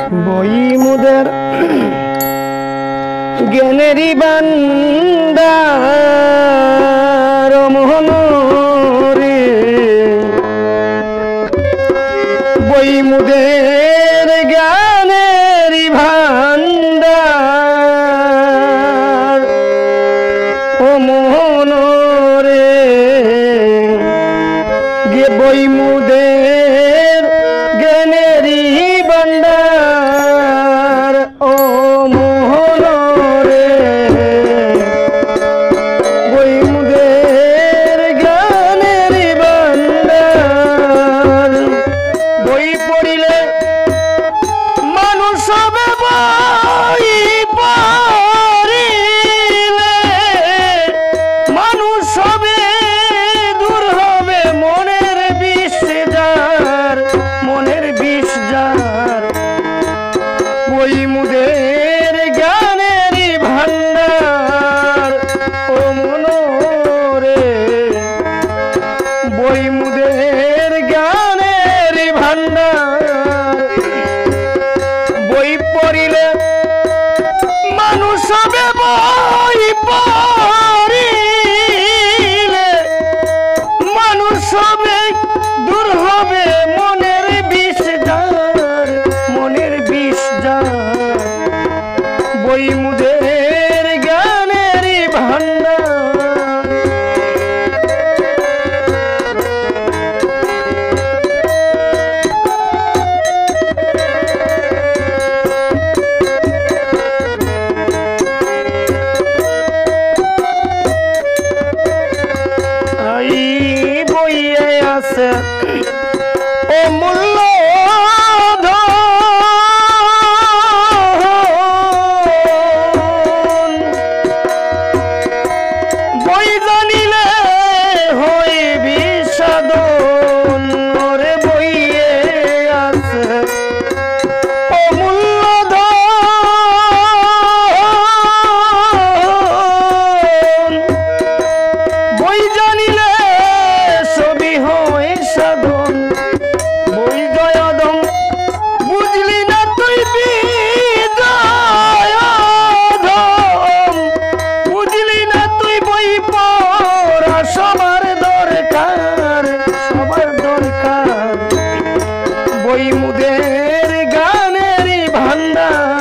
বই মুদের জ্ঞানেরই বান্দার মোহন রে, বই মুদের জ্ঞানেরই ভান্ডার ও মোহন রে, গে বই মুদের জ্ঞানেরই ভান্ডার ও মোহন রে, বই মুদের জ্ঞানেরই ভান্ডার। বই পড়িলে মানুষ হবে, বই পড়িলে মানুষ হবে, দূর হবে মনের বিষ যার, মনের বিষ যার। বই মুদের জ্ঞানেরই ভান্ডার ও মন রে, বই মুদের জ্ঞানেরই ভান্ডার। বই পড়িলে মানুষ হবে, বই পড়িলে মানুষ হবে, দূর হবে মনের বিষ যার, মনের বিষ যার। বই মুদের জ্ঞানেরই ভান্ডার। বইয়ে আছে ও মূল্য ধন, বই জানিলে হইবি সাধন। ওরে বইয়ে আছে ও মূল্য ধন, বই জানিলে সবই হয় সাধন। বই জয়দম বুঝলি না তুই, বিজয়দম বুঝলি না তুই, বই পড়া সবার দরকার, সবার দরকার। বই মুদের গানেরই ভান্ডার